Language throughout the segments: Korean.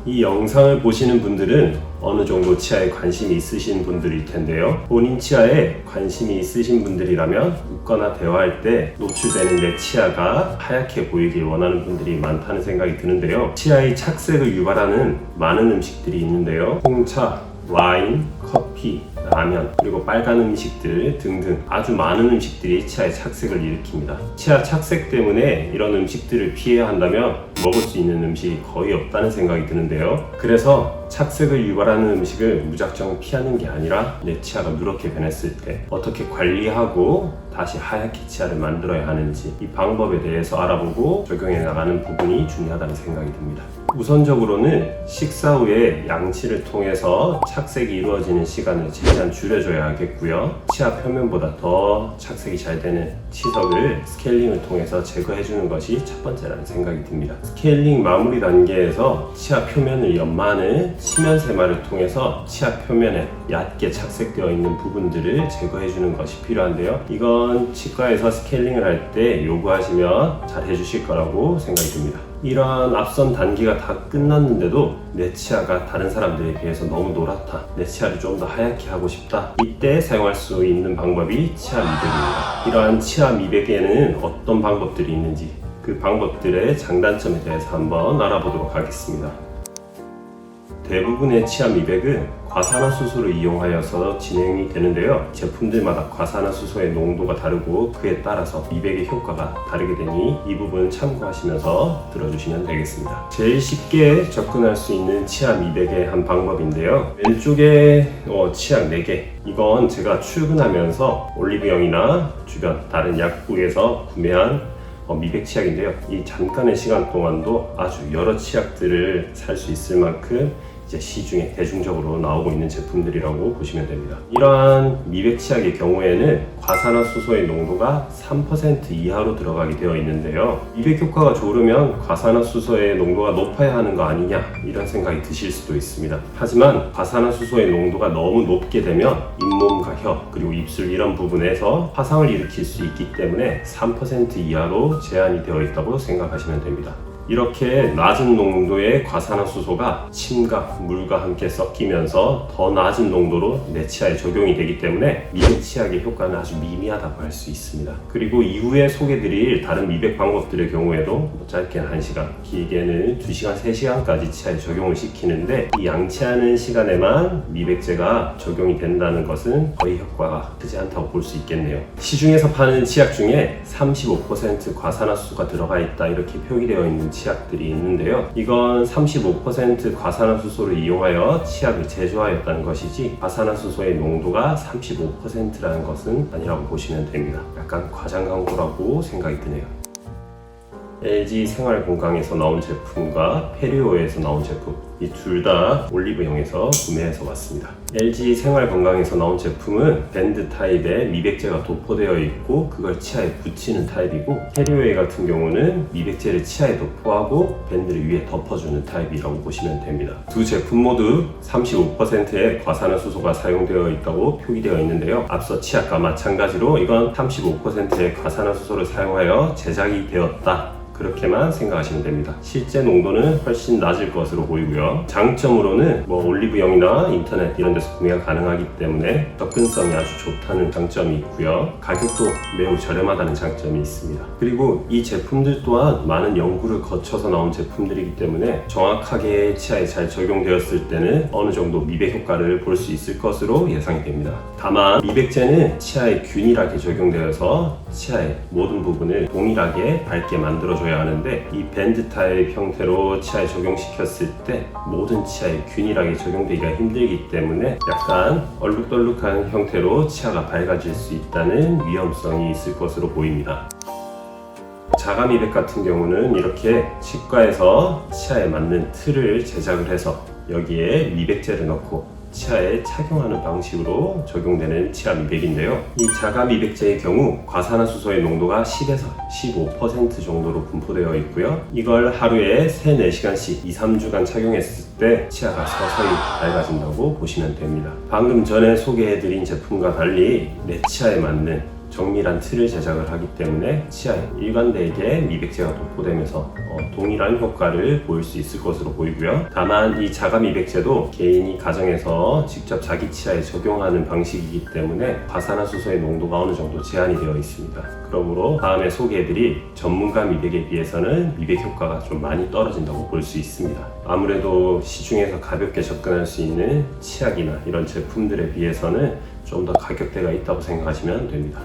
이 영상을 보시는 분들은 어느 정도 치아에 관심이 있으신 분들일 텐데요. 본인 치아에 관심이 있으신 분들이라면 웃거나 대화할 때 노출되는 내 치아가 하얗게 보이길 원하는 분들이 많다는 생각이 드는데요. 치아의 착색을 유발하는 많은 음식들이 있는데요. 홍차, 와인, 커피, 라면, 그리고 빨간 음식들 등등 아주 많은 음식들이 치아의 착색을 일으킵니다. 치아 착색 때문에 이런 음식들을 피해야 한다면 먹을 수 있는 음식이 거의 없다는 생각이 드는데요. 그래서 착색을 유발하는 음식을 무작정 피하는 게 아니라 내 치아가 누렇게 변했을 때 어떻게 관리하고 다시 하얗게 치아를 만들어야 하는지 이 방법에 대해서 알아보고 적용해 나가는 부분이 중요하다는 생각이 듭니다. 우선적으로는 식사 후에 양치를 통해서 착색이 이루어지는 시간을 최대한 줄여줘야 하겠고요. 치아 표면보다 더 착색이 잘 되는 치석을 스케일링을 통해서 제거해주는 것이 첫 번째라는 생각이 듭니다. 스케일링 마무리 단계에서 치아 표면을 연마하는 치면세마를 통해서 치아 표면에 얕게 착색되어 있는 부분들을 제거해주는 것이 필요한데요. 이건 치과에서 스케일링을 할 때 요구하시면 잘 해주실 거라고 생각이 듭니다. 이러한 앞선 단계가 다 끝났는데도 내 치아가 다른 사람들에 비해서 너무 노랗다, 내 치아를 좀 더 하얗게 하고 싶다, 이때 사용할 수 있는 방법이 치아 미백입니다. 이러한 치아 미백에는 어떤 방법들이 있는지 그 방법들의 장단점에 대해서 한번 알아보도록 하겠습니다. 대부분의 치아 미백은 과산화수소를 이용하여서 진행이 되는데요. 제품들마다 과산화수소의 농도가 다르고 그에 따라서 미백의 효과가 다르게 되니 이 부분 참고하시면서 들어주시면 되겠습니다. 제일 쉽게 접근할 수 있는 치아 미백의 한 방법인데요. 왼쪽에 치약 4개, 이건 제가 출근하면서 올리브영이나 주변 다른 약국에서 구매한 미백 치약인데요. 이 잠깐의 시간 동안도 아주 여러 치약들을 살 수 있을 만큼 이제 시중에 대중적으로 나오고 있는 제품들이라고 보시면 됩니다. 이러한 미백 치약의 경우에는 과산화수소의 농도가 3% 이하로 들어가게 되어 있는데요. 미백 효과가 좋으면 과산화수소의 농도가 높아야 하는 거 아니냐 이런 생각이 드실 수도 있습니다. 하지만 과산화수소의 농도가 너무 높게 되면 잇몸과 혀 그리고 입술 이런 부분에서 화상을 일으킬 수 있기 때문에 3% 이하로 제한이 되어 있다고 생각하시면 됩니다. 이렇게 낮은 농도의 과산화수소가 침과 물과 함께 섞이면서 더 낮은 농도로 내 치아에 적용이 되기 때문에 미백 치약의 효과는 아주 미미하다고 할 수 있습니다. 그리고 이후에 소개드릴 다른 미백 방법들의 경우에도 짧게는 1시간, 길게는 2시간, 3시간까지 치아에 적용을 시키는데 이 양치하는 시간에만 미백제가 적용이 된다는 것은 거의 효과가 크지 않다고 볼 수 있겠네요. 시중에서 파는 치약 중에 35% 과산화수소가 들어가 있다 이렇게 표기되어 있는 치약들이 있는데요. 이건 35% 과산화수소를 이용하여 치약을 제조하였다는 것이지 과산화수소의 농도가 35%라는 것은 아니라고 보시면 됩니다. 약간 과장 광고라고 생각이 드네요. LG 생활건강에서 나온 제품과 페리오에서 나온 제품 이 둘 다 올리브영에서 구매해서 왔습니다. LG 생활건강에서 나온 제품은 밴드 타입의 미백제가 도포되어 있고 그걸 치아에 붙이는 타입이고 페리오에 같은 경우는 미백제를 치아에 도포하고 밴드를 위에 덮어주는 타입이라고 보시면 됩니다. 두 제품 모두 35%의 과산화수소가 사용되어 있다고 표기되어 있는데요. 앞서 치약과 마찬가지로 이건 35%의 과산화수소를 사용하여 제작이 되었다 그렇게만 생각하시면 됩니다. 실제 농도는 훨씬 낮을 것으로 보이고요. 장점으로는 올리브영이나 인터넷 이런 데서 구매가 가능하기 때문에 접근성이 아주 좋다는 장점이 있고요. 가격도 매우 저렴하다는 장점이 있습니다. 그리고 이 제품들 또한 많은 연구를 거쳐서 나온 제품들이기 때문에 정확하게 치아에 잘 적용되었을 때는 어느 정도 미백 효과를 볼 수 있을 것으로 예상이 됩니다. 다만 미백제는 치아에 균일하게 적용되어서 치아의 모든 부분을 동일하게 밝게 만들어줘야 하는데 이 밴드 타입 형태로 치아에 적용시켰을 때 모든 치아에 균일하게 적용되기가 힘들기 때문에 약간 얼룩덜룩한 형태로 치아가 밝아질 수 있다는 위험성이 있을 것으로 보입니다. 자가 미백 같은 경우는 이렇게 치과에서 치아에 맞는 틀을 제작을 해서 여기에 미백제를 넣고 치아에 착용하는 방식으로 적용되는 치아 미백인데요. 이 자가 미백제의 경우 과산화수소의 농도가 10에서 15% 정도로 분포되어 있고요. 이걸 하루에 3, 4시간씩 2, 3주간 착용했을 때 치아가 서서히 밝아진다고 보시면 됩니다. 방금 전에 소개해드린 제품과 달리 내 치아에 맞는 정밀한 틀을 제작을 하기 때문에 치아에 일관되게 미백제가 도포되면서 동일한 효과를 보일 수 있을 것으로 보이고요. 다만 이 자가 미백제도 개인이 가정에서 직접 자기 치아에 적용하는 방식이기 때문에 과산화수소의 농도가 어느 정도 제한이 되어 있습니다. 그러므로 다음에 소개해드릴 전문가 미백에 비해서는 미백 효과가 좀 많이 떨어진다고 볼 수 있습니다. 아무래도 시중에서 가볍게 접근할 수 있는 치약이나 이런 제품들에 비해서는 좀 더 가격대가 있다고 생각하시면 됩니다.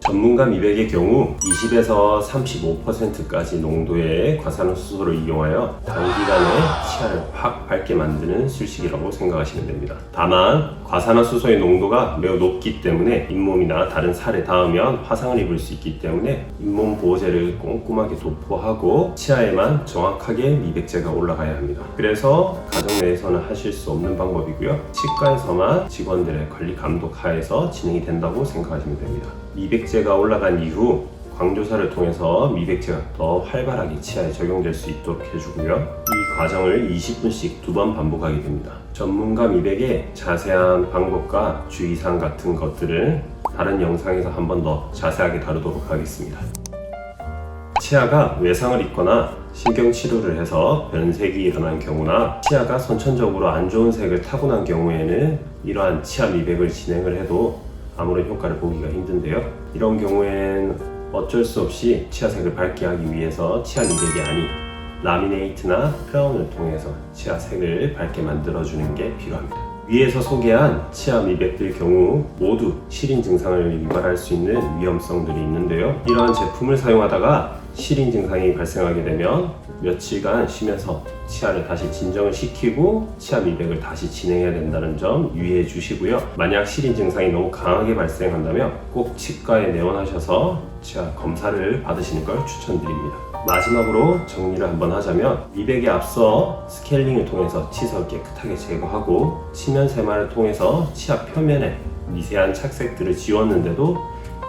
전문가 미백의 경우 20에서 35%까지 농도의 과산화수소를 이용하여 단기간에 치아를 확 밝게 만드는 술식이라고 생각하시면 됩니다. 다만 과산화수소의 농도가 매우 높기 때문에 잇몸이나 다른 살에 닿으면 화상을 입을 수 있기 때문에 잇몸 보호제를 꼼꼼하게 도포하고 치아에만 정확하게 미백제가 올라가야 합니다. 그래서 가정 내에서는 하실 수 없는 방법이고요. 치과에서만 직원들의 관리 감독 하에서 진행이 된다고 생각하시면 됩니다. 미백제가 올라간 이후 광조사를 통해서 미백제가 더 활발하게 치아에 적용될 수 있도록 해주고요. 이 과정을 20분씩 2번 반복하게 됩니다. 전문가 미백의 자세한 방법과 주의사항 같은 것들은 다른 영상에서 한 번 더 자세하게 다루도록 하겠습니다. 치아가 외상을 입거나 신경치료를 해서 변색이 일어난 경우나 치아가 선천적으로 안 좋은 색을 타고난 경우에는 이러한 치아 미백을 진행을 해도 아무런 효과를 보기가 힘든데요. 이런 경우엔 어쩔 수 없이 치아색을 밝게 하기 위해서 치아 미백이 아닌 라미네이트나 크라운을 통해서 치아색을 밝게 만들어주는 게 필요합니다. 위에서 소개한 치아 미백들 경우 모두 실인 증상을 유발할 수 있는 위험성들이 있는데요. 이러한 제품을 사용하다가 실인 증상이 발생하게 되면 며칠간 쉬면서 치아를 다시 진정을 시키고 치아 미백을 다시 진행해야 된다는 점 유의해 주시고요. 만약 실인 증상이 너무 강하게 발생한다면 꼭 치과에 내원하셔서 치아 검사를 받으시는 걸 추천드립니다. 마지막으로 정리를 한번 하자면 미백에 앞서 스케일링을 통해서 치석을 깨끗하게 제거하고 치면 세마를 통해서 치아 표면에 미세한 착색들을 지웠는데도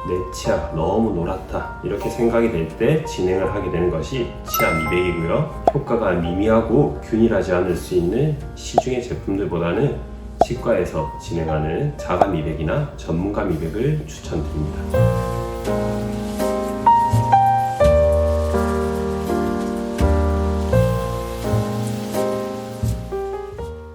내 치아가 너무 노랗다 이렇게 생각이 될 때 진행을 하게 되는 것이 치아 미백이고요. 효과가 미미하고 균일하지 않을 수 있는 시중의 제품들보다는 치과에서 진행하는 자가 미백이나 전문가 미백을 추천드립니다.